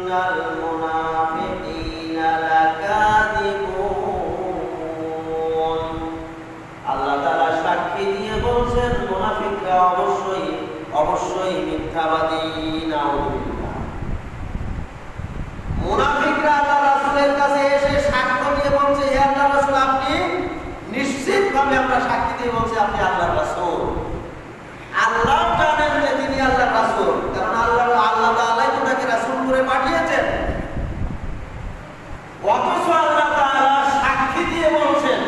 ইন্নাল মুনাফিকিনা লাকাযিবুন। আল্লাহ তাআলা সাক্ষী দিয়ে বলছেন মুনাফিকরা অবশ্যই মিথ্যাবাদী। নাউযুবিল্লাহ। মুনাফিকরা আল্লাহ রাসূলের কাছে এসে সাক্ষ্য দিয়ে বলছে, হে আল্লাহর রাসূল, আপনি নিশ্চিতভাবে আমরা সাক্ষী দিয়ে বলছি আপনি আল্লাহর রাসূল। আল্লাহ জানেন যে তিনি আল্লাহর রাসূল, কারণ আল্লাহ তাআলাই তো তাকে রাসূল করে পাঠিয়েছেন। অথচ আল্লাহ তাআলা সাক্ষী দিয়ে বলছেন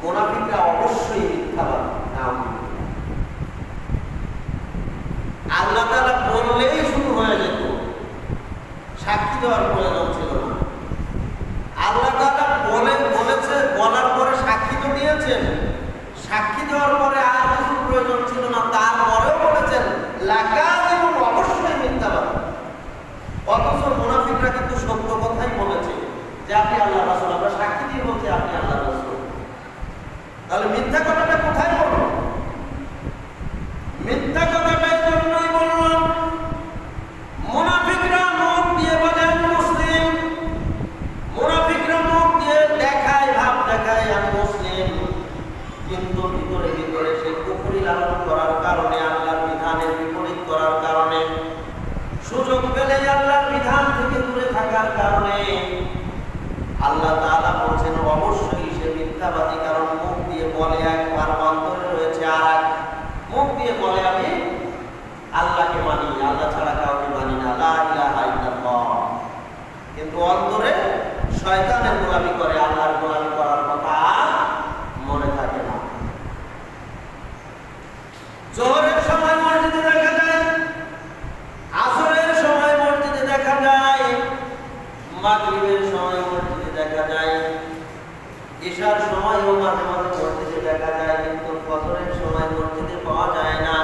মুনাফিকরা অবশ্যই মিথ্যাবাদী। আল্লাহ তাআলা বললেই শুরু হয়ে যেত, সাক্ষী দেওয়ার প্রয়োজন ছিল না। আল্লাহ তাআলা বলার পরে সাক্ষী তো দিয়েছেন, সাক্ষী দেওয়ার পরে আর কিছু প্রয়োজন ছিল না। তারপরেও বলেছেন লাকাযিবুন, অবশ্যই মিথ্যাবাদী। অথচ মুনাফিকরা কিন্তু সত্য কথাই বলেছে যে আপনি আল্লাহর রাসূল, আমরা সাক্ষী দিয়ে বলছি আপনি আল্লাহর রাসূল। তাহলে মিথ্যা কথাটা কোথায় বলল? মিথ্যা কথাটাই জন্যই বললাম মুনাফিকরা মুখ দিয়ে বলেন মুসলিম, মুনাফিকরা মুখ দিয়ে দেখায়, ভাব দেখায় আমি মুসলিম, কিন্তু ভিতরে ভিতরে সে কুফরি লালন করার কারণে, আল্লাহর বিধানের বিপরীত করার কারণে, সুযোগ পেলে আল্লাহর বিধান থেকে দূরে থাকার কারণে আল্লাহ তাআলা বলছেন অবশ্যই সে মিথ্যাবাদী। কারণ মুখ দিয়ে বলে এক, আর অন্তরে রয়েছে আরেক। মুখ দিয়ে বলে আমি আল্লাহকে মানি, আল্লাহ ছাড়া কাউকে মানি না, লা ইলাহা ইল্লাল্লাহ, কিন্তু অন্তরে শয়তানের গোলামি করে, আল্লাহর গোলামি করার কথা মনে থাকে না। জোহরের সময় মসজিদে দেখা যায়, আসরের সময় মসজিদে দেখা যায়, মাগরিবের সময় মসজিদে দেখা যায়, ইশার সময়ও মাঝে মাঝে মসজিদে দেখা যায়, কিন্তু ফজরের সময় মসজিদে পাওয়া যায় না।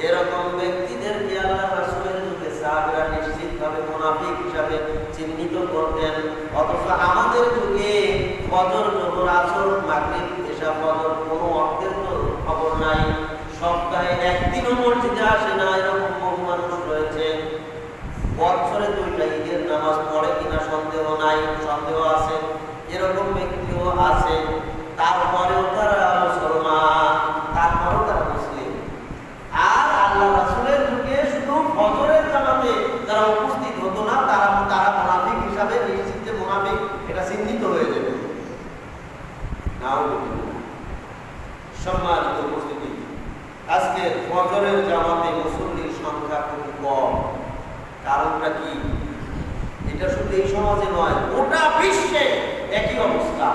এরকম ব্যক্তিদেরকে আল্লাহ রাসূলের যুগে সাহাবীরা নিশ্চিতভাবে মুনাফিক হিসাবে চিহ্নিত করতেন। অথচ আমাদের যুগে ফজর, যোহর, আসর, মাগরিব, এশা, ফজর কোনো অর্থের খবর নাই। সপ্তাহে একদিনও মসজিদে আসে না, এরকম বহু মানুষ রয়েছে। বছরে 2টা ঈদের নামাজ পড়ে কিনা সন্দেহ নাই, সন্দেহ আছে, এরকম ব্যক্তিও আছে। তারপরেও তারা মুসলমান, তারপরেও তারা মুসলিম। আর আল্লাহ রাসূলের যুগে শুধু ফজরের জামাতে যারা উপস্থিত হতো না, তারা মুনাফিক হিসাবে নিশ্চিত যে মুনাফিক, এটা চিহ্নিত হয়ে যাবে। সম্মানিত উপস্থিতি, আজকে ফজরের জামাতে মুসল্লির সংখ্যা খুবই কম। কারণটা কি? এটা শুধু এই সমাজে নয়, গোটা বিশ্বে একই অবস্থা।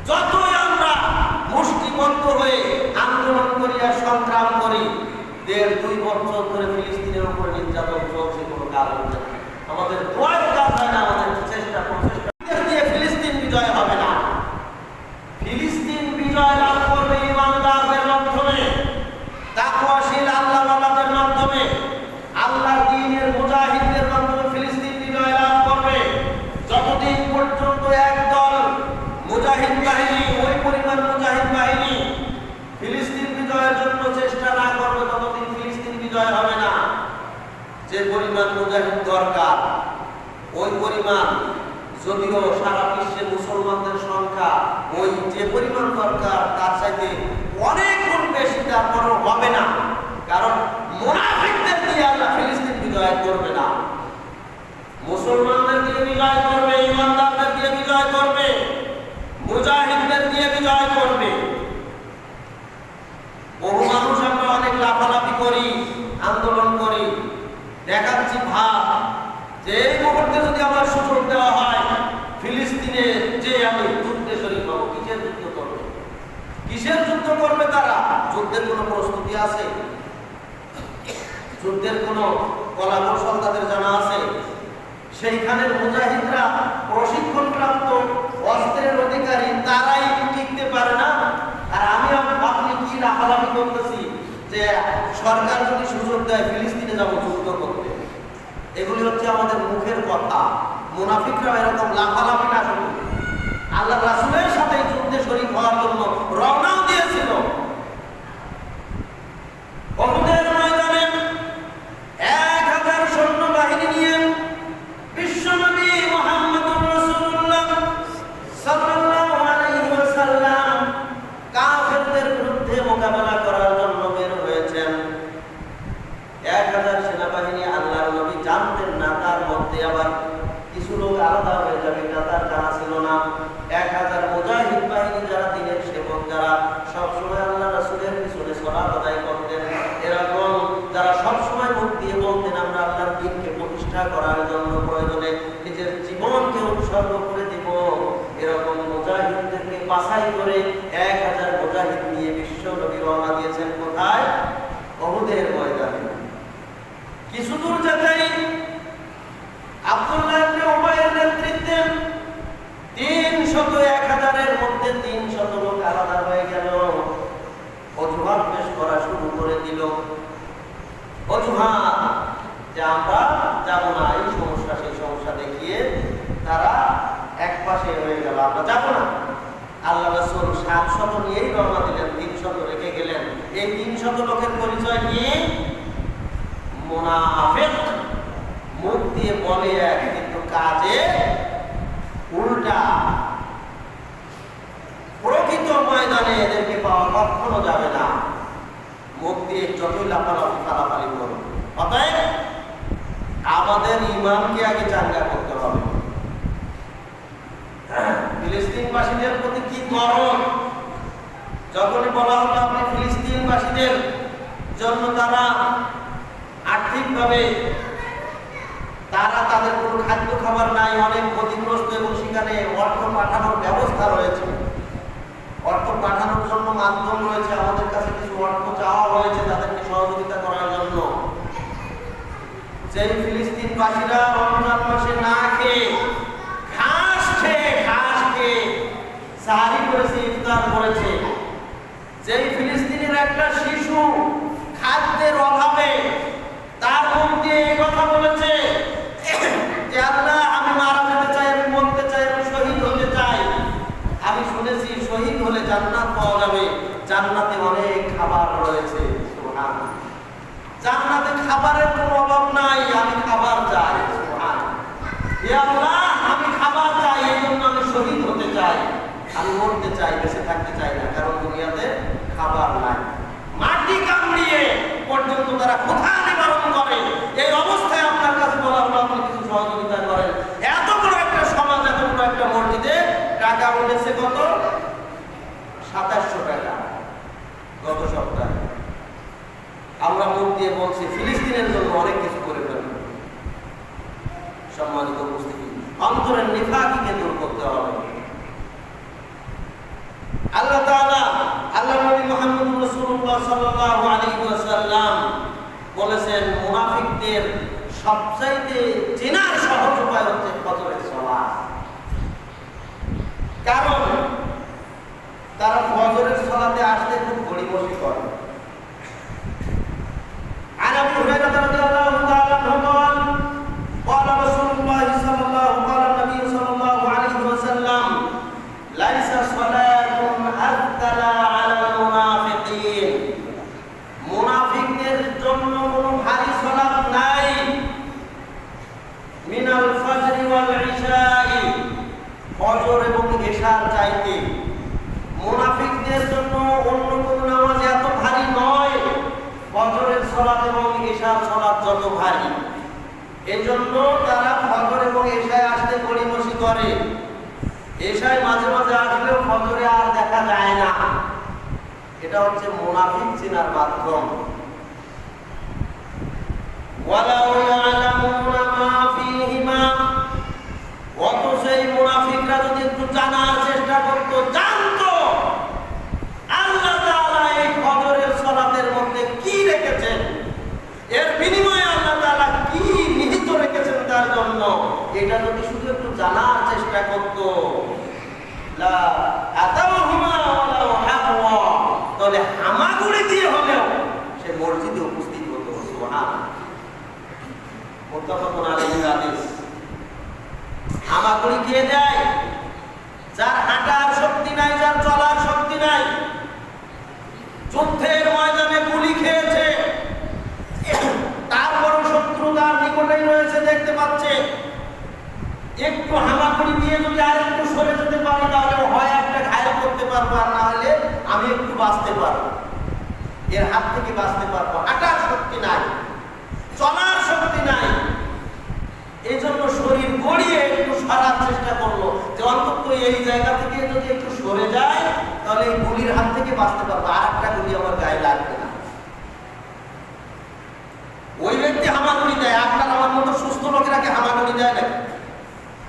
যতই আমরা মুষ্টিবদ্ধ হয়ে আন্দোলন করি আর সংগ্রাম করি, 1.5-2 বছর ধরে ফিলিস্তিনের উপরে নির্যাতন চলছে, কোনো কারণ নেই। আমাদের দোয়ার কাজ হয় না, আমাদের প্রচেষ্টা দিয়ে ফিলিস্তিন বিজয় হবে না। ফিলিস্তিন বিজয় লাভ করবে ইমানদারদের মাধ্যমে, তাকওয়াশীল আল্লাহওয়ালাদের মাধ্যমে, আল্লাহর দ্বীনের মুজাহিদদের মাধ্যমে ফিলিস্তিন বিজয় লাভ করবে। যতদিন পর্যন্ত একদল মুজাহিদ বাহিনী, ওই পরিমাণ মুজাহিদ বাহিনী ফিলিস্তিন বিজয়ের জন্য চেষ্টা না করবে, ততদিন ফিলিস্তিন বিজয় হবে না। যে পরিমাণ মুজাহিদ দরকার, ওই পরিমাণ, যদিও সারা বিশ্বে মুসলমানদের সংখ্যা ওই যে পরিমাণ দরকার তার চাইতে অনেক গুণ বেশি, তারপরেও হবে না। কারণ মুনাফিকদের দিয়ে আল্লাহ ফিলিস্তিন বিজয় করবে না। মুসলমানদের দিয়ে বিজয় করবে, ইমানদারদের দিয়ে বিজয় করবে, মুজাহিদদের দিয়ে বিজয় করবে। বহু মানুষ আমরা অনেক লাফালাফি করি, আন্দোলন করি, দেখাচ্ছি ভাব যে এই মুহূর্তে যদি আমার সুযোগ দেওয়া হয় ফিলিস্তিনে যে আমি যুদ্ধে শরীক হব। কিসের যুদ্ধ করবে? কিসের যুদ্ধ করবে তারা? যুদ্ধের কোনো প্রস্তুতি আছে? যুদ্ধের কোনো কলা কৌশল তাদের জানা আছে? সেইখানে মুজাহিদরা প্রশিক্ষণপ্রাপ্ত অস্ত্রের অধিকারী, তারাই টিকতে পারে না। আর আমি আপনি কি লাফালাফি করতেছি যে সরকার যদি সুযোগ দেয় ফিলিস্তিনে যাব যুদ্ধ করতে। এগুলি হচ্ছে আমাদের মুখের কথা। মুনাফিকরা এরকম লাফালাফি না শুরু, আল্লাহ রাসূলের সাথে যুদ্ধে শরীক হওয়ার জন্য রওনাও দিয়েছিল। উহুদের ময়দানে 1000 সৈন্যবাহিনী বাহিনী আল্লাহর নবী জানতেন না, তার মধ্যে আবার কিছু লোক আলাদা হয়ে যাবে, এটা তার জানা ছিল না। 1000 মুজাহিদ বাহিনী যারা দিনের সেবক, যারা সবসময় আল্লাহ রাসূলের পিছনে সালাত আদায় করতেন, এরকম যারা সবসময় মুখ দিয়ে বলতেন আমরা আল্লাহর দ্বীনকে প্রতিষ্ঠা করার জন্য প্রয়োজনে নিজের জীবনকে উৎসর্গ করে দিব, এরকম মুজাহিদদেরকে বাছাই করে 1000 মুজাহিদ নিয়ে বিশ্ব নবী রওনা দিয়েছেন কোথায়? উহুদের ময়দানে। কিছু দূর যেতেই আব্দুল্লাহ ইবনে উবাইয়ের নেতৃত্বে 1000 মধ্যে 300 লোক আলাদা হয়ে গেল, অজুহাত পেশ করা শুরু করে দিল। অজুহাত যে আমরা যাব না, এই সমস্যা সেই সমস্যা দেখিয়ে তারা এক পাশে হয়ে গেল, আমরা যাব না। আল্লাহ রাসূল 700 নিয়েই রওনা দিলেন, 300 রেখে গেলেন। এই 300 লোকের পরিচয় কি? মুনাফিক। মুখ দিয়ে বলে এক, কিন্তু কাজে উল্টা। প্রকৃত ময়দানে এদেরকে পাওয়া কখনো যাবে না। মুখ দিয়ে যতই লাফালাফি ফালাফালি করুন, অতএব আমাদের ইমানকে আগে চাঙ্গা করতে হবে। ফিলিস্তিনবাসীদের প্রতি কি দরদ! যখনই বলা হলো আপনি ফিলিস্তিনবাসীদের জন্য তারা আর্থিকভাবে তাদের কোনো খাদ্য খাবার নাই, অনেক ক্ষতিগ্রস্ত, এবং সেখানে অর্থ পাঠানোর ব্যবস্থা রয়েছে, অর্থ পাঠানোর জন্য মাধ্যম রয়েছে, আমাদের কাছে কিছু অর্থ চাওয়া হয়েছে তাদেরকে সহযোগিতা করার জন্য। যেই ফিলিস্তিনবাসীরা রমজান মাসে না খেয়ে ঘাস খেয়ে সাহারি করেছে, ইফতার করেছে, যেই ফিলিস্তিনের একটা শিশু খাদ্যের অভাবে তার মুখ দিয়ে এই কথা বলেছে যে আল্লাহ আমি মারা যেতে চাই, আমি মরতে চাই, আমি শহীদ হতে চাই। আমি শুনেছি শহীদ হলে জান্নাত পাওয়া যাবে, জান্নাতে অনেক খাবার রয়েছে। সুবহানাল্লাহ, জান্নাতে খাবারের কোনো অভাব নাই, আমি খাবার চাই। সুবহানাল্লাহ, হে আল্লাহ আমি খাবার চাই, এই জন্য আমি শহীদ হতে চাই, আমি মরতে চাই, বেঁচে থাকতে চাই না, কারণ দুনিয়াতে খাবার নাই। মাটি কামড়িয়ে পর্যন্ত তারা কোথা নিবারণ করে। এই অবস্থায় আপনার কাছে বলা হলো আপনি কিছু সহযোগিতা করেন। এত বড় একটা সমাজ, এত বড় একটা মসজিদে টাকা উঠেছে কত? 2700 টাকা গত সপ্তাহে। আমরা মুখ দিয়ে বলছি ফিলিস্তিনের জন্য অনেক কিছু করে ফেলব। সম্মানিত উপস্থিতি, অন্তরের নিফাকিকে দূর করতে হবে। আল্লাহ তাআলা, আল্লাহ নবী মুহাম্মদ রাসূলুল্লাহ সাল্লাল্লাহু আলাইহি ওয়াসাল্লাম বলেছেন মুনাফিকদের সবচাইতে চেনার সহজ উপায় হচ্ছে ফজরের সালাত। কারণ তারা ফজরের সালাতে আসতে খুব গড়িমসি করে। عن ابي هريره رضي الله تعالى عنه قال رسول الله صلى الله قال النبي صلى الله عليه وسلم ليس صلاه اثقل على المنافقين। মুনাফিকদের জন্য কোনো ভারী সালাত নাই। মিনাল ফজর ওয়াল ইশাই, ফজর এবং ইশার চাইতে মুনাফিকদের জন্য অন্য কোনো নামাজ এত ভারী নয়, ফজরের সালাত এবং ইশার সালাত যত ভারী। এজন্য তারা ফজর এবং ইশায় আসতে গড়িমসি করে। ইশায় মাঝে মাঝে আসলেও ফজরে আর দেখা যায় না। এটা হচ্ছে মুনাফিক চেনার মাধ্যম। ওয়ালাউ ইয়ালামুনা মা ফীহিমা, অথচ এই মুনাফিকরা যদি একটু জানার চেষ্টা করত, জানতো আল্লাহ তাআলা এই ফজরের সালাতের মধ্যে কি রেখেছেন, এর বিনিময়ে আল্লাহ তাআলা কি নিহিত রেখেছেন তার জন্য, এটা যদি শুধু একটু জানার চেষ্টা করত, লা আতাওহুমা ওয়ালাউ হাওয়া, তাহলে হামাগুড়ি দিয়ে হলেও সে মসজিদে উপস্থিত হতো। সুবহানাল্লাহ, মুত্তাফাকুন আলাইহি হাদিস। হামাগুড়ি কে দেয়? যার হাঁটার শক্তি নাই, যার চলার শক্তি নাই, যুদ্ধের ময়দানে গুলি খেয়েছে, তারপরও শত্রু তার নিকটেই রয়েছে, দেখতে পাচ্ছে, একটু হামাগুড়ি দিয়ে যদি আর একটু সরে যেতে পারি তাহলে হয় একটা ঘায়ল করতে পারবো, আর না হলে আমি একটু বাঁচতে পারবো, এর হাত থেকে বাঁচতে পারবো। হাঁটার শক্তি নাই, চলার এই জায়গা থেকে যদি একটু সরে যায় তাহলে এই গুলির হাত থেকে বাঁচতে পারবো, আর একটা গুলি আমার গায়ে লাগবে না। ওই ব্যক্তি হামাগুড়ি দেয়, আপনার আমার মতো সুস্থ লোকেরাকে হামাগুড়ি দেয় নাকি?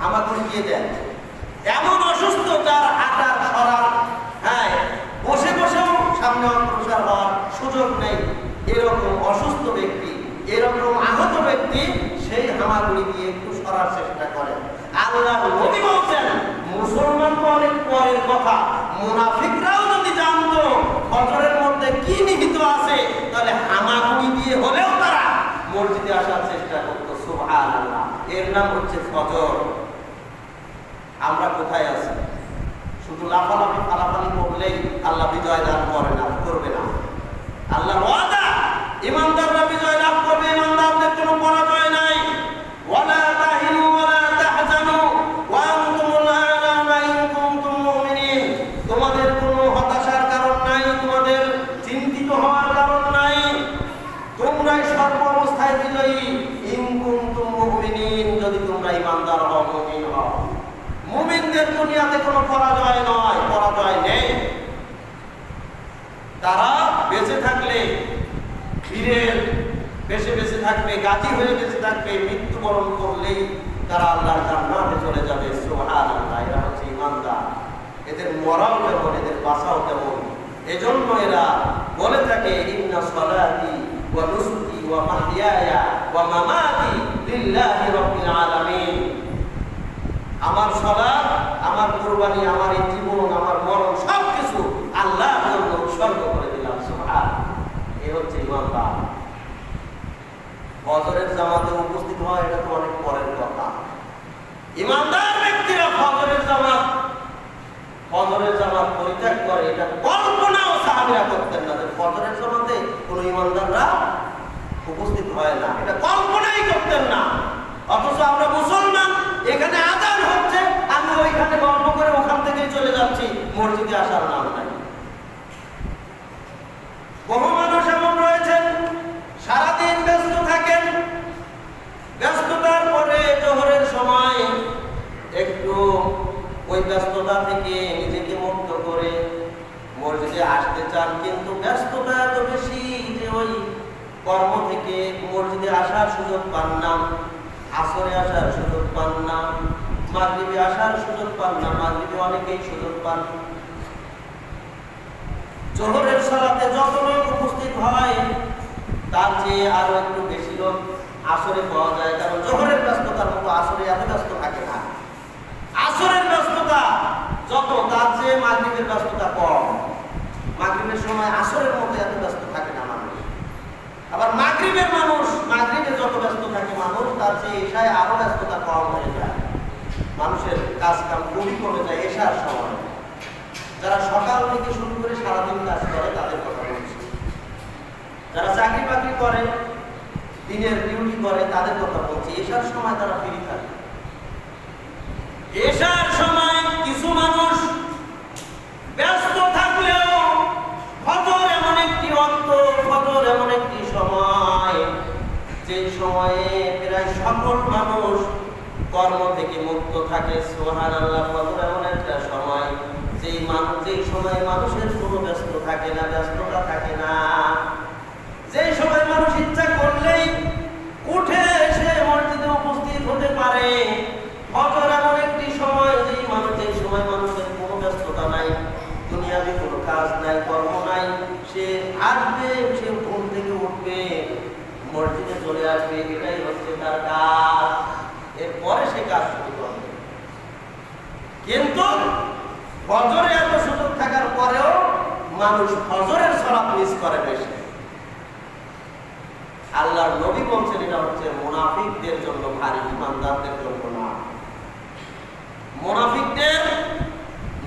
হামাগুড়ি দিয়ে দেয় এমন অসুস্থ যার হাঁটার সরার, হ্যাঁ বসে বসেও সামনে অগ্রসর হওয়ার সুযোগ নেই, এরকম অসুস্থ ব্যক্তি, এরকম আহত ব্যক্তি সেই হামাগুড়ি দিয়ে একটু সরার চেষ্টা করে। আল্লাহ নবী বলছেন মুসলমান তো অনেক পরের কথা, মুনাফিকরাও যদি জানতো ফজরের মধ্যে কি নিহিত আছে তাহলে হামাগুড়ি দিয়ে হলেও তারা মসজিদে আসার চেষ্টা করতো। সুবহানাল্লাহ, এর নাম হচ্ছে ফজর। আমরা কোথায় আছি? শুধু লাফালাফি ফালাফালি করলেই আল্লাহ বিজয় দান করে না, করবে না। আল্লাহর ওয়াদা, ইমানদাররা বিজয় লাভ করবে, ইমানদারদের কোনো পরাজয় নাই। ওয়ালা তাহিনু ওয়ালা তাহজানু ওয়া আনতুমুল আ'লাউনা ইন কুনতুম মুমিনিন। তোমাদের কোনো হতাশার কারণ নাই, তোমাদের চিন্তিত হওয়ার কারণ নাই, তোমরাই সর্ব অবস্থায় বিজয়ী। ইন কুনতুম মুমিনিন, যদি তোমরা ইমানদার হও, মুমিন হও। মুমিনদের দুনিয়াতে কোনো পরাজয় নয়, পরাজয় নেই। তারা বেঁচে থাকলে বীরের বেঁচে বেঁচে থাকবে, গাজী হয়ে বেঁচে থাকবে, মৃত্যুবরণ করলেই তারা আল্লাহর জান্নাতে চলে যাবে। সুবহানাল্লাহ, এরা হচ্ছে ইমানদার। এদের মরাও যেমন, এদের বাঁচাও তেমন। এজন্য এরা বলে থাকে ইন্না সালাতি ওয়া নুসুকি ওয়া মাহইয়ায়া ওয়া মামাতি লিল্লাহি রাব্বিল আলামিন। আমার সালাত, আমার কুরবানি, আমার এই জীবন, আমার মরণ সবকিছু আল্লাহর জন্য উৎসর্গ করে দিলাম। সুবহানাল্লাহ, এই হচ্ছে ইমানদার। ফজরের জামাতে উপস্থিত হওয়া এটা তো অনেক পরের কথা। ইমানদার ব্যক্তিরা ফজরের জামাত পরিত্যাগ করে, এটা কল্পনাও সাহাবীরা করতেন না যে ফজরের জামাতে কোনো ইমানদাররা উপস্থিত হয় না, এটা কল্পনাই করতেন না। অথচ আমরা মুসলমান, এখানে আযান হচ্ছে, আমি ওইখানে গল্প করে ওখান থেকেই চলে যাচ্ছি, মসজিদে আসার নাম নাই। বহু মানুষ এমন রয়েছেন সারাদিন ব্যস্ত থাকেন, ব্যস্ততার পরে জোহরের সময় একটু ওই ব্যস্ততা থেকে নিজেকে মুক্ত করে মসজিদে আসতে চান, কিন্তু ব্যস্ততা এত বেশি যে ওই কর্ম থেকে মসজিদে আসার সুযোগ পান না, আসরে আসার সুযোগ পান না, মাগরিবে আসার সুযোগ পান না। মাগরিবে অনেকেই সুযোগ পান। জোহরের সালাতে যত লোক উপস্থিত হয় তার চেয়ে আরো একটু বেশি লোক আসরে পাওয়া যায়, কারণ জোহরের ব্যস্ততার মতো আসরে এত ব্যস্ত থাকে না। আসরের ব্যস্ততা যত, তার চেয়ে মাগরিবের ব্যস্ততা কম। মাগরিবের সময় আসরের মতো এত ব্যস্ত থাকে না মানুষ। আবার মাগরিবের মাগরিবে যত ব্যস্ত থাকে মানুষ, তার চেয়ে এশায় আরো ব্যস্ততা কম হয়ে যায়। মানুষের কাজ কাম খুবই কমে যায় এশার সময়। যারা সকাল থেকে শুরু করে সারাদিন কাজ করে তাদের কথা বলছি। যারা চাকরি বাকরি করে, দিনের ডিউটি করে, তাদের কথা বলছি। এশার সময় তারা ফ্রি থাকে। এশার সময় কিছু মানুষ ব্যস্ত থাকলেও ফজর এমন একটি অক্ত, ফজর এমন একটি সময় যে সময়ে প্রায় সকল মানুষ কর্ম থেকে মুক্ত থাকে। সুবহানাল্লাহ, ফজর এমন একটা সময় যেই সময় মানুষের কোনো ব্যস্ত থাকে না, ব্যস্ততা থাকে না, যেই সময় মানুষ ইচ্ছা করলেই উঠে এসে মসজিদে উপস্থিত হতে পারে। ফজর এমন একটি সময় যেই সময় মানুষের কোনো ব্যস্ততা নাই, দুনিয়াবি কোনো কাজ নাই, কর্ম নাই, সে আসবে, সে ঘুম থেকে উঠবে, মসজিদে চলে আসবে, এটাই হচ্ছে তার কাজ। এরপরে সে কাজ শুরু করবে। কিন্তু ফজরে এত সুযোগ থাকার পরেও মানুষ ফজরের সালাত মিস করে বেশি। আল্লাহর নবী বলছেন এটা হচ্ছে মুনাফিকদের জন্য ভারী, ইমানদারদের জন্য না। মুনাফিকদের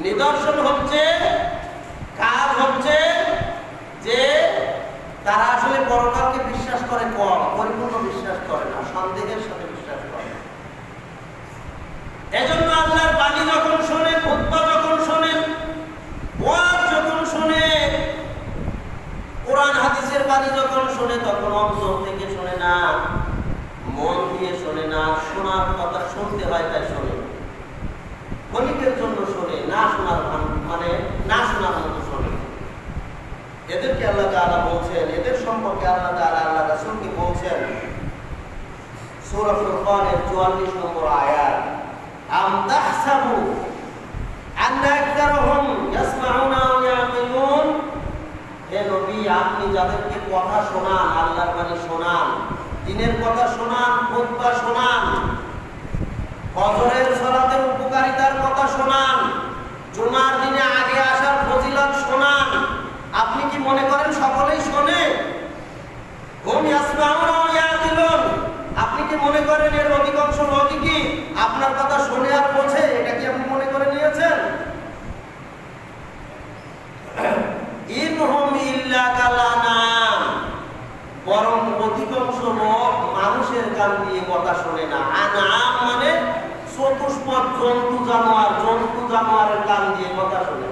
নিদর্শন হচ্ছে, কাজ হচ্ছে যে তারা আসলে পরকালকে বিশ্বাস করে কম, পরিপূর্ণ বিশ্বাস করে না, সন্দেহের সাথে বিশ্বাস করে। এজন্য আল্লাহর বাণী যখন শোনে, খুতবা যখন শোনে, ওয়াজ যখন শোনে, কোরআন হাদিসের বাণী যখন শোনে, তখন অন্তর থেকে শোনে না, মন দিয়ে শোনে না। শোনার কথা শুনতে হয় তাই শোনে, ক্ষণিকের জন্য শোনে। আল্লাহ তাআলা আল্লাহ রাসূলকে বলছেন সূরা ফুরকানের 44 নম্বর আয়াত, আম তাহসাবু আন্না আকতারহুম ইয়াসমাউনা ওয়া ইয়াকিলুন, হে নবী আপনি যাদেরকে কথা শোনান, আল্লাহর বাণী শোনান, দ্বীনের কথা শোনান, খুতবা শোনান, ফজরের সালাতের উপকারিতার কথা শোনান, জুমার দিনে আগে আসার ফজিলত শোনান, আপনি কি মনে করেন সকলেই শোনে? হুম ইয়াসমাউনা ওয়া ইয়াকিলুন, আপনি কি মনে করেন এর অধিকাংশ লোকই কি আপনার কথা শুনে আর বোঝে? এটা কি আপনি মনে করে নিয়েছেন? ইনহুম ইল্লা কালানাম, বরং অধিকাংশ লোক মানুষের কান দিয়ে কথা শোনে না। আনাম মানে চতুষ্পদ জন্তু জানোয়ার, জন্তু জানোয়ারের কান দিয়ে কথা শোনে।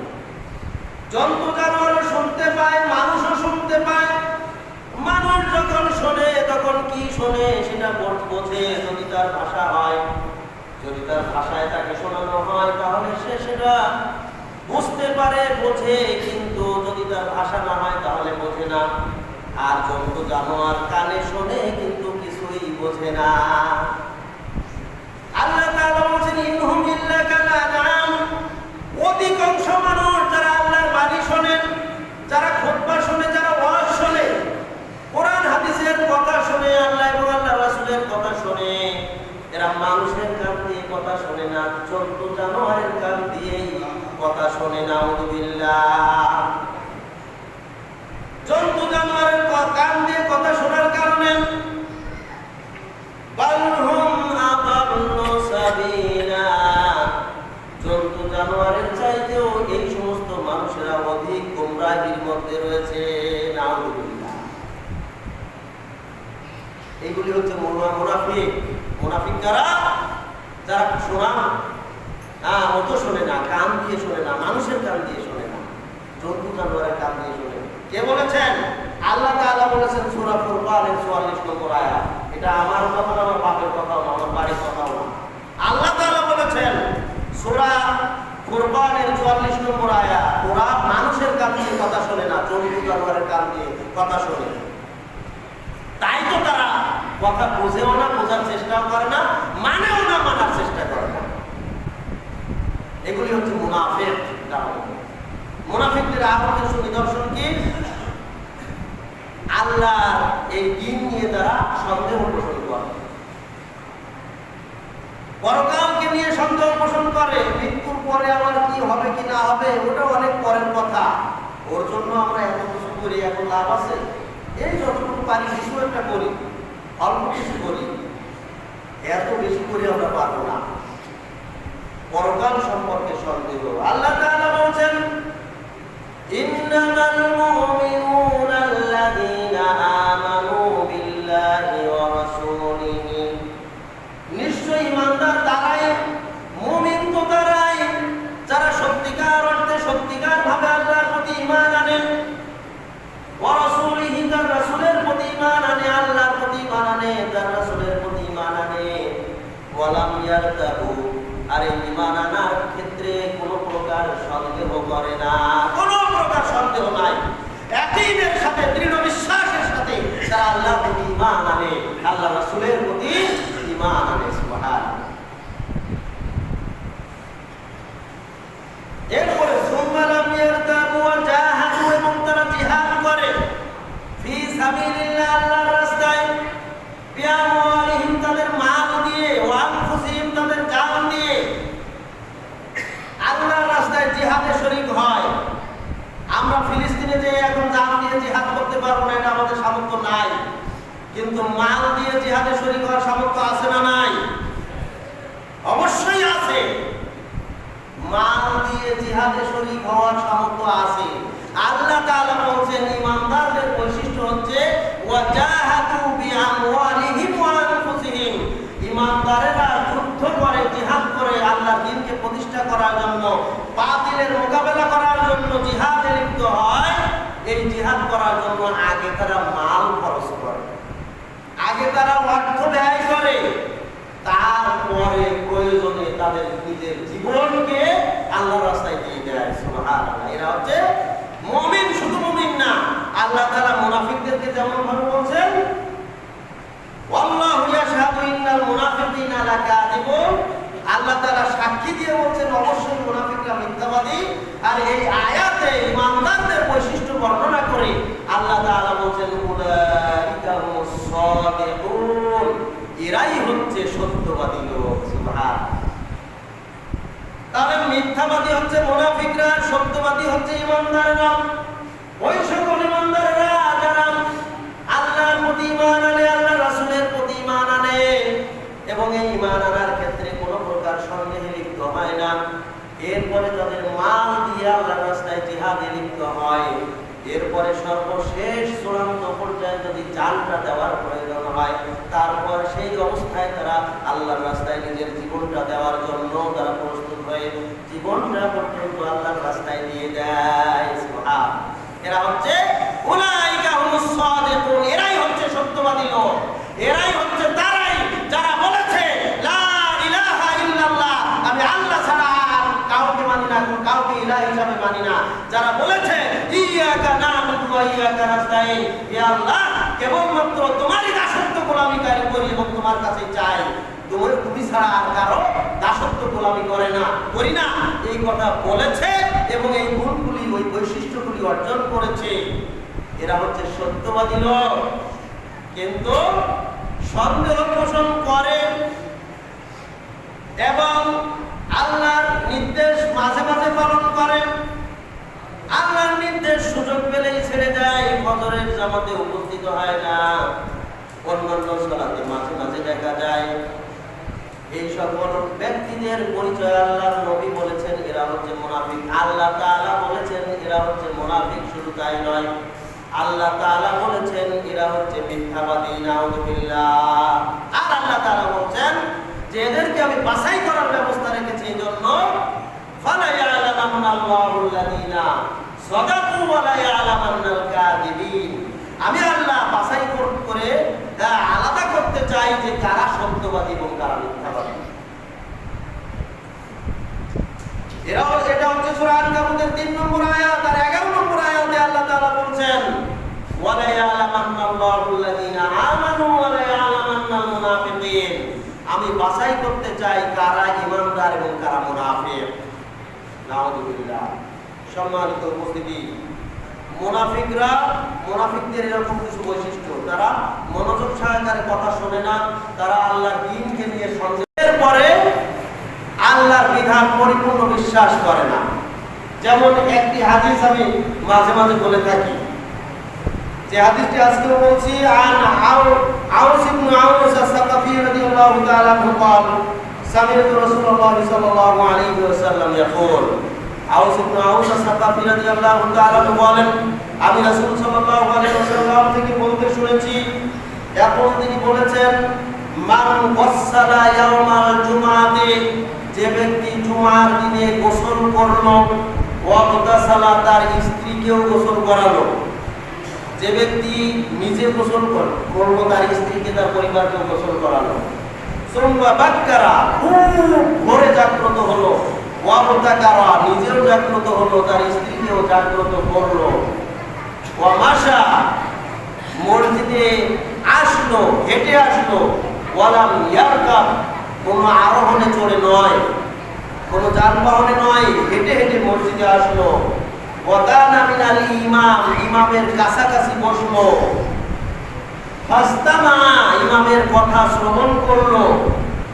জন্তু জানোয়ারও শুনতে পায়, মানুষও শুনতে পায়। মানুষ যখন শোনে তখন কি শোনে সেটা বোঝে যদি তার ভাষা হয়, যদি তার ভাষায় তাকে শোনানো হয় তাহলে সে সেটা বুঝতে পারে, বোঝে, কিন্তু যদি তার ভাষা না হয় তাহলে বোঝে না। আর জন্তু জানোয়ার কানে শোনে কিন্তু কিছুই বোঝে না। আল্লাহ তাআলা বলেছেন ইনহুম ইল্লা কালানাম, অধিকাংশ মানুষ যারা আল্লাহর বাণী শোনেন, যারা খুতবা শোনে, যারা ওয়াজ শোনে, কোরআন হাদিসের কথা শোনে, আল্লাহ এবং আল্লাহর রাসূলের কথা শোনে, এরা মানুষের কান দিয়ে কথা শোনে না, জন্তু জানোয়ারের কান দিয়েই কথা শোনে। নাউযুবিল্লাহ। জন্তু জানোয়ারের কান দিয়ে কথা শোনার কারণে বালহুম আদাল্লু সাবিলা, জন্তু জানোয়ারের চাইতেও এই সমস্ত মানুষেরা অধিক গোমরাহির মধ্যে রয়েছে। নাউযুবিল্লাহ। এইগুলি হচ্ছে মুনাফিক। মুনাফিক যারা শোনা মতো শোনে না, কান দিয়ে শোনে না, মানুষের কান দিয়ে শোনে না, জন্তু জানোয়ারের কান দিয়ে শোনে। কে বলেছেন? আল্লাহ তাআলা বলেছেন সূরা ফুরকানের 44 নম্বর আয়াত। এটা আমার কথা না, আমার বাপের কথাও না, আমার বাড়ির কথাও না। আল্লাহ তাআলা বলেছেন সূরা ফুরকানের 44 নম্বর আয়াত, ওরা মানুষের কান দিয়ে কথা শোনে না, জন্তু জানোয়ারের কান দিয়ে কথা শোনে। তাই তো তারা কথা বুঝেও না, বোঝার চেষ্টাও করে না, মানেও না, মানার চেষ্টা করে না। এগুলি হচ্ছে মুনাফিক। মুনাফিকদের আহ্বানের নিদর্শন কি? আল্লাহর এই দ্বীন নিয়ে তারা সন্দেহ পোষণ করে, পরকালকে নিয়ে সন্দেহ পোষণ করে, মৃত্যুর পরে আমার কি হবে কি না হবে ওটা অনেক পরের কথা, ওর জন্য আমরা এত কিছু করি, এখন লাভ আছে? এই যতটুকু পারি কিছু একটা করি, অল্প কিছু করি, এত বেশি করে আমরা পারবো না। পরকাল সম্পর্কে সন্দেহ। আল্লাহ তাআলা বলেন ইন্নামাল মুমিনুনা আল্লাযীনা আমানু বিল্লাহি ওয়া রাসূলিহি, নিশ্চয়ই ঈমানদার তারাই, মুমিন তো তারাই যারা সত্যিকার অর্থে সত্যিকার ভাবে আল্লাহর প্রতি ঈমান আনে, ওয়া রাসূলিহি তার রাসূলের প্রতি ঈমান আনে, আল্লাহর প্রতি ঈমান আনে, তার রাসূলের প্রতি ঈমান আনে, ওয়া লাম ইয়ারতাবু, আর এই ঈমান আনার ক্ষেত্রে কোনো প্রকার সন্দেহ করে না, কোনো প্রকার সন্দেহ নাই, ইয়াকিনের সাথে, দৃঢ় বিশ্বাসের সাথে তারা আল্লাহর প্রতি ঈমান আনে, আল্লাহর রাসূলের প্রতি ঈমান আনে। সুবহানাল্লাহ। এরপরে সুম্মা লাম ইয়ারতাবু ওয়া জাহাদু, এবং তারা জিহাদ করে ফি সাবিলিল্লাহ, আল্লাহর রাস্তায়, বিআমওয়ালিহিম তাদের মাল দিয়ে, ওয়া আনফুসিহিম তাদের জান দিয়ে আল্লাহর রাস্তায় জিহাদে শরীক হয়। আমরা ফিলিস্তিনে যে এখন জান দিয়ে জিহাদ করতে পারবো না, এটা আমাদের সামর্থ্য নাই, কিন্তু মাল দিয়ে জিহাদে শরীক হওয়ার সামর্থ্য আছে না নাই? অবশ্যই আছে। মাল দিয়ে জিহাদে শরীক হওয়ার সামর্থ্য আছে। আল্লাহ তাআলা বলেন ঈমানদারদের বৈশিষ্ট্য হচ্ছে ওয়া জাহাদু বিআমওয়ালিহিম ওয়া আনফুসিহিম, ঈমানদারেরা যুদ্ধ করে, জিহাদ করে আল্লাহর দ্বীনকে প্রতিষ্ঠা করার জন্য, বাতিলের মোকাবেলা করার জন্য জিহাদে লিপ্ত হয়। এই জিহাদ করার জন্য আগে তারা মাল খরচ করে, আগে তারা অর্থ ব্যয় করে, তারপরে প্রয়োজনে তাদের নিজের জীবনকে আল্লাহর রাস্তায় দিয়ে দেয়। সুবহানাল্লাহ। এরা হচ্ছে মুমিন। শুধু মুমিন না, আল্লাহ তাআলা মুনাফিকদেরকে মুনাফিকদেরকে যেমন ভাবে বলছেন আল্লাহু ইয়াশহাদু ইন্নাল মুনাফিকিনা লাকাযিবুন, আল্লাহ তাআলা সাক্ষী দিয়ে বলছেন অবশ্যই মুনাফিকরা মিথ্যাবাদী। আর এই আয়াতে ঈমানদারদের বৈশিষ্ট্য বর্ণনা করে আল্লাহ তাআলা বলছেন উলাইকা হুমুস সাদিকুন, এরাই হচ্ছে সত্যবাদী লোক। সুবহানাল্লাহ। তাহলে মিথ্যাবাদী হচ্ছে মুনাফিকরা, সত্যবাদী হচ্ছে ঈমানদাররা। ওই সকল ঈমানদাররা যারা আল্লাহর প্রতি ঈমান আনে, আল্লাহর রাসূলের প্রতি ঈমান আনে এবং এই ঈমান আনার ক্ষেত্রে কোনো প্রকার সন্দেহে লিপ্ত হয় না, এরপরে তাদের মাল দিয়ে আল্লাহর রাস্তায় জিহাদে লিপ্ত হয়, এরপরে সর্বশেষ চূড়ান্ত পর্যায়ে যদি জানটা দেওয়ার প্রয়োজন হয়, তারপর সেই অবস্থায় তারা আল্লাহর রাস্তায় নিজের জীবনটা দেওয়ার জন্য তারা প্রস্তুত হয়ে জীবনটা পর্যন্ত আল্লাহর রাস্তায় দিয়ে দেয়। সুবহানাল্লাহ। এরা হচ্ছে উলাইকা হুমুস সাদিকুন, এরাই হচ্ছে সত্যবাদী লোক। এরাই হচ্ছে তারাই যারা বলেছে লা ইলাহা ইল্লাল্লাহ, আমি আল্লাহ ছাড়া কাউকে মানি না, কাউকে ইলাহ হিসাবে মানি না। যারা বলেছে ইয়াকা না'বুদু ওয়া ইয়াকা নাস্তাঈন, হে আল্লাহ কেবলমাত্র তোমারই দাসত্ব গোলামিকারী করি এবং তোমার কাছে চাই, তুমি ছাড়া আর কারো দাসত্ব গোলামি করি না, এই কথা বলেছে এবং এই গুণগুলি ওই বৈশিষ্ট্যগুলি অর্জন করেছে। এরা হচ্ছে সত্যবাদী লোক। কিন্তু সন্দেহ পোষণ করে এবং আল্লাহর নির্দেশ মাঝে মাঝে পালন করে, আল্লাহর নির্দেশ সুযোগ পেলেই ছেড়ে দেয়, ফজরের জামাতে উপস্থিত হয় না, অন্যান্য সালাতে মাঝে মাঝে দেখা যায়। এই সকল ব্যক্তিদের পরিচয় আল্লাহর নবী বলেছেন এরা হচ্ছে মুনাফিক। আল্লাহ তাআলা বলেছেন এরা হচ্ছে মুনাফিক। শুধু তাই নয়, আল্লাহ তাআলা বলেছেন এরা হচ্ছে মিথ্যাবাদী। নাউযুবিল্লাহ। আর আল্লাহ তাআলা বলেছেন যে এদেরকে আমি বাছাই করার ব্যবস্থা রেখেছি, এইজন্য ফালা ইয়ালামান্নাল্লাহুল্লাযীনা সাদাকু ওয়া লা ইয়ালামান্নাল কাযিবিন। আমি আল্লাহ বাছাই করে আলাদা করতে চাই যে কারা সত্যবাদী এবং কারা মিথ্যাবাদী। এটা হচ্ছে সূরা আনকাবুতের 3 নম্বর আয়াত। আর 11 নম্বর আয়াতে আল্লাহ তাআলা বলছেন ওয়া লা ইয়ালামান্নাল্লাহুল্লাযীনা আমানু ওয়া লা ইয়ালামান্নাল মুনাফিকিন। আমি বাছাই করতে চাই কারা ঈমানদার এবং কারা মুনাফিক। নাউযুবিল্লাহ। সম্মানিত উপস্থিতি, মুনাফিকদের এরকম কিছু বৈশিষ্ট্য, তারা মনোযোগ সহকারে কথা শোনে না, তারা আল্লাহর দ্বীনকে নিয়ে সন্দেহের পরে আল্লাহর বিধান পরিপূর্ণ বিশ্বাস করে না। যেমন একটি হাদিস আমি মাঝে মাঝে বলে থাকি, যে হাদিসটি আজকে বলছি, আন আউস ইবনে আউস আস-সাকাফি রাদিয়াল্লাহু তাআলা আনহু قال سمعت رسول الله صلى الله عليه وسلم يقول। আউস ইবনে আউস আস-সাকাফি রাদিয়াল্লাহু তাআলা আনহু বলেন, আমি রাসূল সাল্লাল্লাহু আলাইহি ওয়াসাল্লাম থেকে বলতে শুনেছি, এখন তিনি বলেছেন, মান ওয়াসালা ইয়াউমাল জুমআতি, যে ব্যক্তি জুমার দিনে গোসল করলো, ওয়াগতাসালা, তার স্ত্রীকেও গোসল করালো। যে ব্যক্তি নিজে গোসল করলো, তার স্ত্রীকে তার পরিবারকেও গোসল করালো। সুম্মা বাক্কারা, খুব ভোরে জাগ্রত হলো, ওয়াবতাকারা, নিজেও জাগ্রত হলো, তার স্ত্রীকেও জাগ্রত করলো। ওয়া মাশা, মসজিদে আসলো, হেঁটে আসলো। ওয়ালাম ইয়ারকাব, কোনো আরোহণে চড়ে নয়, কোনো যানবাহনে নয়, হেঁটে হেঁটে মসজিদে আসলো। ওয়াকানা মিনাল ইমাম, ইমামের কাছাকাছি বসলো। ফাস্তামা, ইমামের কথা শ্রবণ করলো।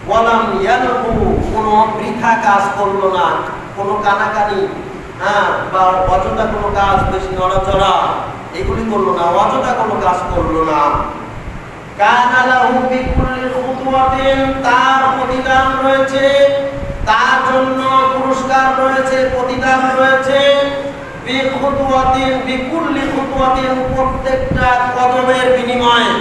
ওয়ালাম ইয়ালহু, কোনো বৃথা কাজ করলো না, কোনো কানাকানি বা অযথা কোনো কাজ, বেশি নড়াচড়া এগুলি করলো না, অযথা কোনো কাজ করলো না। কানা লাহু বিকুল্লি খুতওয়াতিন, তার প্রতিদান রয়েছে, তার জন্য পুরস্কার রয়েছে, প্রতিদান রয়েছে। বিখুতওয়াতিন, বিকুল্লি খুতওয়াতিন, প্রত্যেকটা কদমের বিনিময়ে।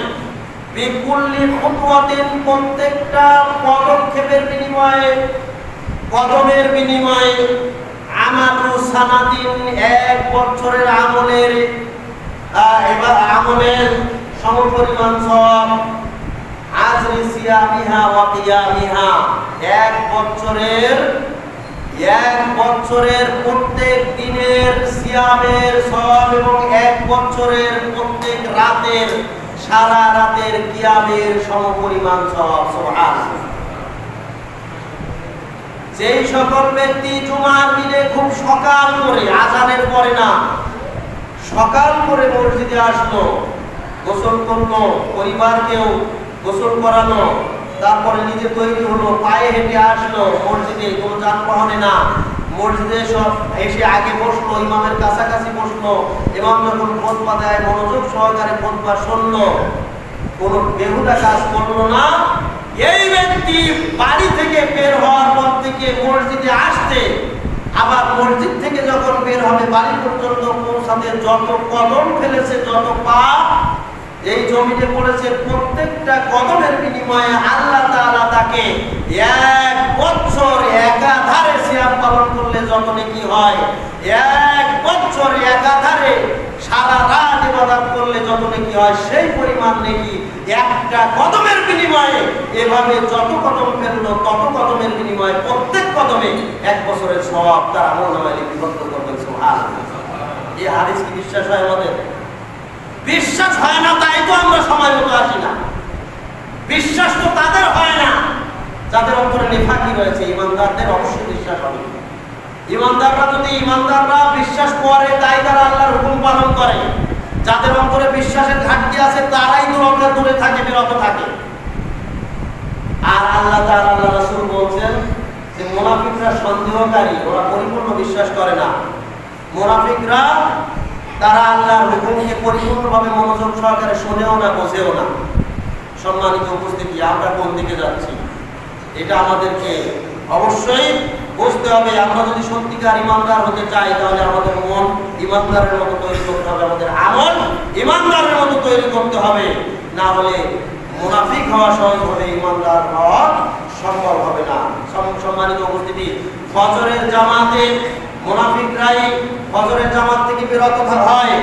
বিকুল্লি খুতওয়াতিন, প্রত্যেকটা পদক্ষেপের বিনিময়ে, কদমের বিনিময়ে। আমালু সানাতিন, 1 বছরের আমলের সমপরিমাণ সওয়াব। আজরি সিয়ামিহা ওয়া কিয়ামিহা, 1 বছরের এক বছরের প্রত্যেক দিনের সিয়ামের সওয়াব এবং এক বছরের প্রত্যেক রাতের সারা রাতের কিয়ামের সমপরিমাণ সওয়াব। সুবহানাল্লাহ। যেই সকল ব্যক্তি জুমার দিনে খুব সকাল করে, আজানের পরে না, সকাল করে মসজিদে আসলো, গোসল করলো, পরিবারকেও গোসল করালো, তারপরে নিজে তৈরি হলো, পায়ে হেঁটে আসলো মসজিদে, কোনো যানবাহনে না, মসজিদে সব এসে আগে বসলো, ইমামের কাছাকাছি বসলো, ইমাম যখন খুতবা দেয় মনোযোগ সহকারে খুতবা শুনলো, কোনো বেহুদা কাজ করলো না। এই ব্যক্তি বাড়ি থেকে বের হওয়ার পর থেকে মসজিদে আসতে, আবার মসজিদ থেকে যখন বের হবে বাড়ি পর্যন্ত পৌঁছাতে যত কদম ফেলেছে, যত পা এই জমিনে পড়েছে, প্রত্যেকটা কদমের বিনিময়ে আল্লাহ তাআলা তাকে এক বছর একাধারে সিয়াম পালন করলে যত নেকি হয়, এক বছর একাধারে সারা রাত ইবাদত করলে যত নেকি হয়, সেই পরিমাণ নেকি একটা কদমের বিনিময়ে। এভাবে যত কদম ফেললো তত কদমের বিনিময়ে প্রত্যেক কদমে এক বছরের সওয়াব তার আমলনামায় লিপিবদ্ধ করবেন। সুবহানাল্লাহ। এই হাদিস কি বিশ্বাস হয় আমাদের? বিশ্বাস হয় না, তাই তো আমরা সময় মতো আসি না। বিশ্বাস তো তাদের হয় না যাদের অন্তরে নিফাকি রয়েছে। ইমানদারদের অবশ্যই বিশ্বাস হবে। ইমানদাররা বিশ্বাস করে, তাই তারা আল্লাহর হুকুম পালন করে। যাদের অন্তরে বিশ্বাসের ঘাটতি আছে তারাই তো দূরে থাকে, বিরত থাকে। আর আল্লাহ তাআলা, আল্লাহ রাসূল বলছেন যে মুনাফিকরা সন্দেহকারী, ওরা পরিপূর্ণ বিশ্বাস করে না। মুনাফিকরা তারা আল্লাহর হুকুমকে পরিপূর্ণভাবে মনোযোগ সহকারে শোনেও না, বোঝেও না। সম্মানিত উপস্থিতি, আমরা কোন দিকে যাচ্ছি এটা আমাদেরকে অবশ্যই বুঝতে হবে। আমরা যদি সত্যিকার ইমানদার হতে চাই তাহলে আমাদের মন ইমানদারের মতো তৈরি করতে হবে, আমাদের আমল ইমানদারের মতো তৈরি করতে হবে। না হলে মুনাফিক হওয়া সহজ হবে, ইমানদার হওয়া সম্ভব হবে না। সম্মানিত উপস্থিতি, ফজরের জামাতে মুনাফিকরাই ফজরের জামাত থেকে বিরত হয়,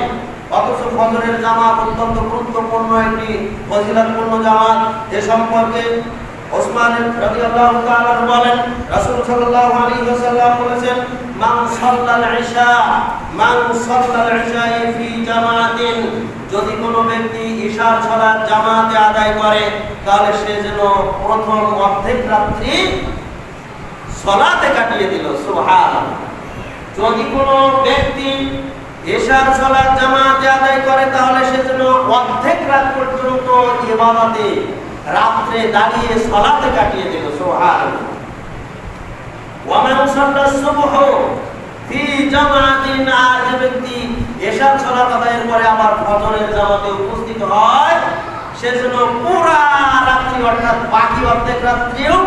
অথচ ফজরের জামাত অত্যন্ত গুরুত্বপূর্ণ একটি ফজিলতপূর্ণ জামাত। এ সম্পর্কে ওসমান রাদিয়াল্লাহু তাআলা বলেন, রাসূল সাল্লাল্লাহু আলাইহি ওয়াসাল্লাম বলেছেন, মান সাল্লাল ইশা ফি জামাতিন, যদি কোনো ব্যক্তি ঈশার সালাত জামাতে আদায় করে তাহলে সে যেন প্রথম অর্ধেক রাত্রি সালাতে কাটিয়ে দিল। সুবহানাল্লাহ। যদি কোনো ব্যক্তি ঈশার সালাত জামাতে আদায় করে তাহলে সে যেন অর্ধেক রাত পর্যন্ত ইবাদতে, রাত্রে দাঁড়িয়ে সালাতে কাটিয়ে দিল। সুবহানাল্লাহ। ওয়া মান সাল্লাস সুবহ ফি জামাতিন, আর যে ব্যক্তি ঈশার সালাত আদায়ের পরে আবার ফজরের জামাতে উপস্থিত হয় সে যেন পুরা রাত্রি, অর্থাৎ বাকি অর্ধেক রাত্রিও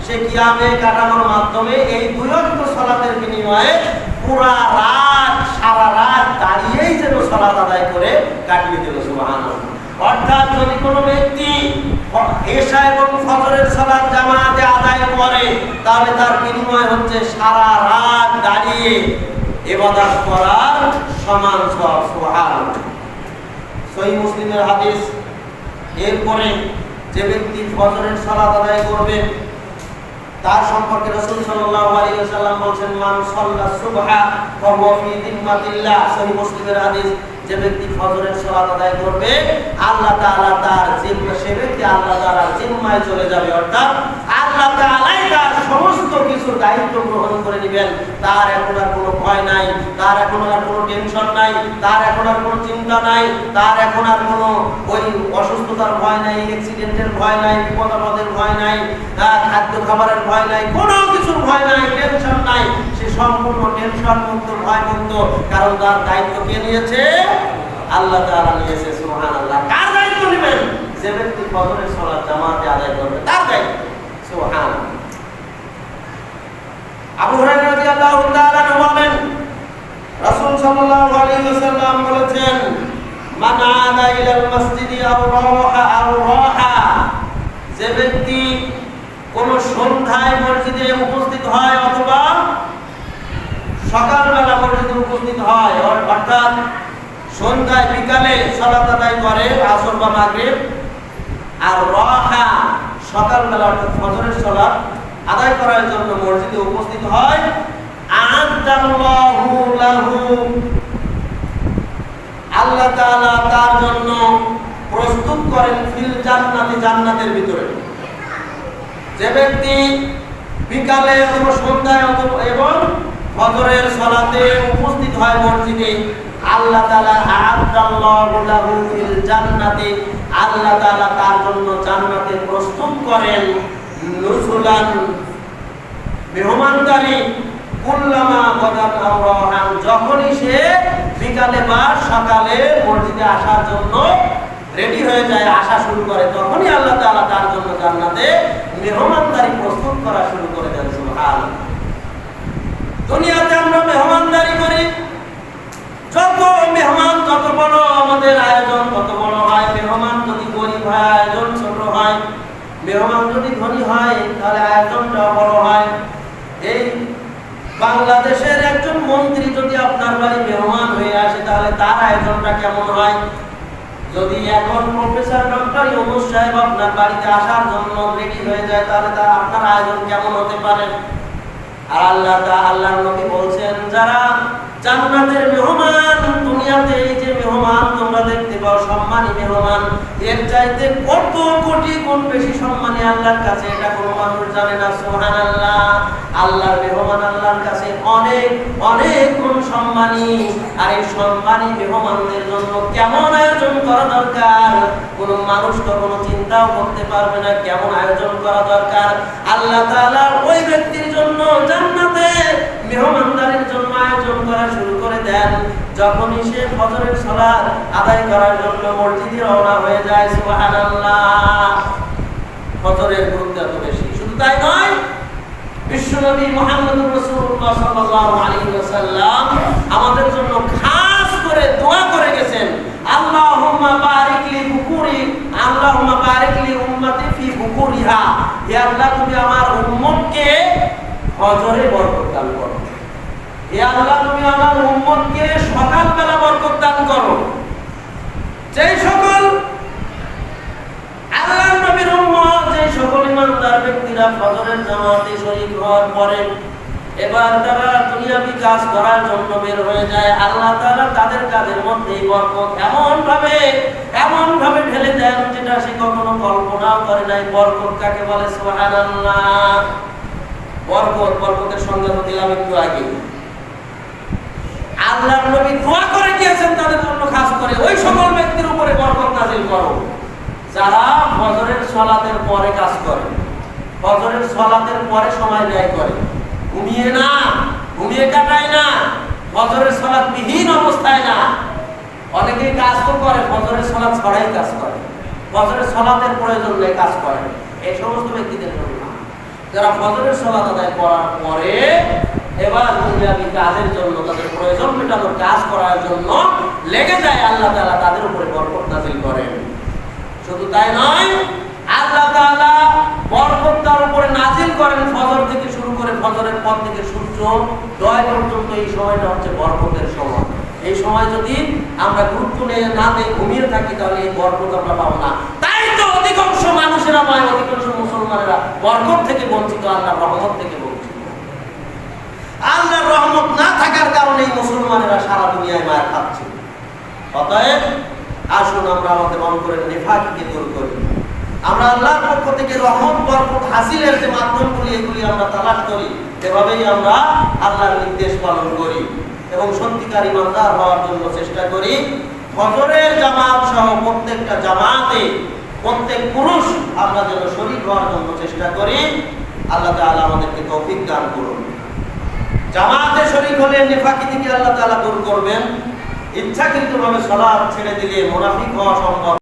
সে কিয়ামে কাটানোর মাধ্যমে এই দুই ওয়াক্ত সালাতের বিনিময়ে পুরা রাত, সারা রাত দাঁড়িয়েই যেন সালাত আদায় করে কাটিয়ে দিল। সুবহানাল্লাহ। অর্থাৎ যদি কোনো ব্যক্তি ঈশা এবং ফজরের সালাত জামাতে আদায় করে তাহলে তার বিনিময় হচ্ছে সারা রাত দাঁড়িয়ে ইবাদত করার সমান সওয়াব। সুবহানাল্লাহ। সহিহ মুসলিমের হাদিস। এরপরে যে ব্যক্তি ফজরের সালাত আদায় করবে তার সম্পর্কে রাসূল সাল্লাল্লাহু আলাইহি ওয়াসাল্লাম বলেন, মান সাল্লা সুবহা ফাহুয়া ফি যিম্মাতিল্লাহ। সহিহ মুসলিমের হাদিস। যে ব্যক্তি ফজরের সালাত আদায় করবে আল্লাহ তাআলা তার জিম্মা, সে ব্যক্তি আল্লাহ তাআলার জিম্মায় চলে যাবে। অর্থাৎ আল্লাহ তাআলাই তার সমস্ত কিছু দায়িত্ব গ্রহণ করে নেবেন। তার এখন আর কোনো ভয় নাই, তার এখন আর কোনো টেনশন নাই, তার এখন আর কোনো চিন্তা নাই, তার এখন আর কোনো ওই অসুস্থতার ভয় নাই, অ্যাক্সিডেন্টের ভয় নাই, বিপদ-আপদের ভয় নাই, খাদ্য খাবারের ভয় নাই, কোনো কিছুর ভয় নাই, টেনশন নাই। সে সম্পূর্ণ টেনশন মুক্ত, ভয় মুক্ত। কারণ তার দায়িত্ব কে নিয়েছে? আল্লাহ তাআলা নিয়েছে। সুবহানাল্লাহ। কার দায়িত্ব নেবেন? যে ব্যক্তি ফজরের সালাত জামাতে আদায় করবে তার দায়িত্ব। সুবহানাল্লাহ। আবু হুরায়রা রাদিয়াল্লাহু তাআলা বলেন, রাসূল সাল্লাল্লাহু আলাইহি ওয়াসাল্লাম বলেছেন, মান আদা ইলাল মসজিদি আও রাহা, যে ব্যক্তি কোন সন্ধ্যায় মসজিদে উপস্থিত হয় অথবা সকালবেলা মসজিদে উপস্থিত হয়, অর্থাৎ সন্ধ্যায় বিকালে সালাত আদায় করে আসর বা মাগরিব, আর রাহা সকালবেলা অর্থাৎ ফজরের সালাত আদায় করার জন্য মসজিদে উপস্থিত হয়, আ'আদাল্লাহু লাহু, আল্লাহ তাআলা তার জন্য প্রস্তুত করেন ফিল জান্নাতি, জান্নাতের ভিতরে। যে ব্যক্তি বিকালে অথবা সন্ধ্যায় এবং ফজরের সালাতে উপস্থিত হয় মসজিদে, আল্লাহ তাআলা আ'আদাল্লাহু লাহু ফিল জান্নাতি, আল্লাহ তাআলা তার জন্য জান্নাতে প্রস্তুত করেন নুজুলান, মেহমানদারি, কুল্লামা গাদাত আওরাহান, যখনই সে বিকালে বা সকালে মসজিদে আসার জন্য রেডি হয়ে যায়, আসা শুরু করে, তখনই আল্লাহ তাআলা তার জন্য জান্নাতে মেহমানদারি প্রস্তুত করা শুরু করে দেন। সুবহানাল্লাহ। দুনিয়াতে আমরা মেহমানদারি করি, যত মেহমান তত বড় আমাদের আয়োজন তত বড় হয়। মেহমান যদি গরিব হয় আয়োজন ছোট হয়, মেহমান যদি ধনী হয় তাহলে আয়োজনটা বড় হয়। এই বাংলাদেশের একজন মন্ত্রী যদি আপনার বাড়ি মেহমান হয়ে আসে তাহলে তার আয়োজনটা কেমন হয়? যদি এখন প্রফেসর ডক্টর ইউনূস সাহেব আপনার বাড়িতে আসার জন্য রেডি হয়ে যায় তাহলে তার আপনার আয়োজন কেমন হতে পারে? আর আল্লাহর নবী বলছেন, যারা জান্নাতের মেহমান, দুনিয়াতে এই যে মেহমান তোমরা দেখতে পাও সম্মানী মেহমান, এর চাইতে কত কোটি গুণ বেশি সম্মানী আল্লাহর কাছে, এটা কোনো মানুষ জানে না। সুবহানাল্লাহ। আল্লাহর মেহমান আল্লাহর কাছে অনেক অনেক গুণ সম্মানী। আর এই সম্মানী মেহমানদের জন্য কেমন আয়োজন করা দরকার কোন মানুষ কখনো চিন্তাও করতে পারবে না কেমন আয়োজন করা দরকার। আল্লাহ তাআলা ওই ব্যক্তির জন্য জান্নাতে মেহমানদারির জন্য আয়োজন করা শুরু করে দেন যখনই সে ফজরের সালাত আদায় করার জন্য মসজিদে রওনা হয়ে যায়। সুবহানাল্লাহ। ফজরের গুরুত্ব এত বেশি। শুধু তাই নয়, বিশ্বনবী মুহাম্মদুর রাসূলুল্লাহ সাল্লাল্লাহু আলাইহি ওয়াসাল্লাম আমাদের জন্য খাস করে দোয়া করে গেছেন, আল্লাহুম্মা বারিক লি বুকুরি, আল্লাহুম্মা বারিক লি উম্মতি ফি বুকুরিহা, হে আল্লাহ তুমি আমার উম্মতকে ফজরে বরকত দান করো। হে আল্লাহ তুমি আমার উম্মতকে সকালবেলা বরকত দান করো। যেই সকল আল্লাহর নবীর উম্মত, যেই সকল ইমানদার ব্যক্তিরা ফজরের জামাতে শরীক হওয়ার পরে এবার তারা দুনিয়াবি কাজ করার জন্য বের হয়ে যায়, আল্লাহ তাআলা তাদের কাজের মধ্যে বরকত এমন ভাবে ঢেলে দেন যেটা সে কখনো কল্পনাও করে নাই। বরকত কাকে বলে? সুবহানাল্লাহ। বরকতের সংজ্ঞা দিলাম একটু আগে। আল্লাহর নবী দোয়া করে গিয়েছেন তাদের জন্য খাস করে, ওই সকল ব্যক্তির উপরে বরকত নাযিল করো যারা ফজরের সালাতের পরে কাজ করে, ফজরের সালাতের পরে সময় ব্যয় করে, ঘুমিয়ে কাটায় না, ফজরের সালাত বিহীন অবস্থায় না। অনেকেই কাজ তো করে ফজরের সালাত ছাড়াই কাজ করে, ফজরের সালাতের প্রয়োজন নেই কাজ করে। এই সমস্ত ব্যক্তিদের জন্য না, যারা ফজরের সালাত আদায় করার পরে এবার দুনিয়াবি কাজের জন্য, তাদের প্রয়োজন মেটানোর কাজ করার জন্য লেগে যায়, আল্লাহ তাআলা তাদের উপরে বরকত নাযিল করেন। শুধু তাই নয়, আল্লাহ তাআলা বরকত তার উপরে নাযিল করেন ফজর থেকে শুরু করে ফজরের পর থেকে সূর্যোদয় পর্যন্ত। এই সময়টা হচ্ছে বরকতের সময়। এই সময় যদি আমরা গুরুত্ব না দিয়ে ঘুমিয়ে থাকি তাহলে এই বরকত আমরা পাবো না। তাই তো অধিকাংশ মানুষেরা অধিকাংশ মুসলমানেরা বরকত থেকে বঞ্চিত, আল্লাহর রহমত থেকে বঞ্চিত। আল্লাহর রহমত না থাকার কারণে এই মুসলমানেরা সারা দুনিয়ায় মার খাচ্ছে। অতএব আসুন আমরা আমাদের অন্তরের নিফাককে দূর করি। আমরা আল্লাহর পক্ষ থেকে রহমত বরকত হাসিলের যে মাধ্যমগুলি এগুলি আমরা তালাশ করি, এভাবেই আমরা আল্লাহর নির্দেশ পালন করি এবং সত্যিকার ইমানদার হওয়ার জন্য চেষ্টা করি। ফজরের জামাত সহ প্রত্যেকটা জামাতে প্রত্যেক পুরুষ আমরা যেন শরীক হওয়ার জন্য চেষ্টা করি। আল্লাহ তাআলা আমাদেরকে তৌফিক দান করুন। জামাতে শরীক হলে নিফাকি থেকে আল্লাহ তাআলা দূর করবেন। ইচ্ছাকৃতভাবে সালাত ছেড়ে দিলে মুনাফিক হওয়া সম্ভব।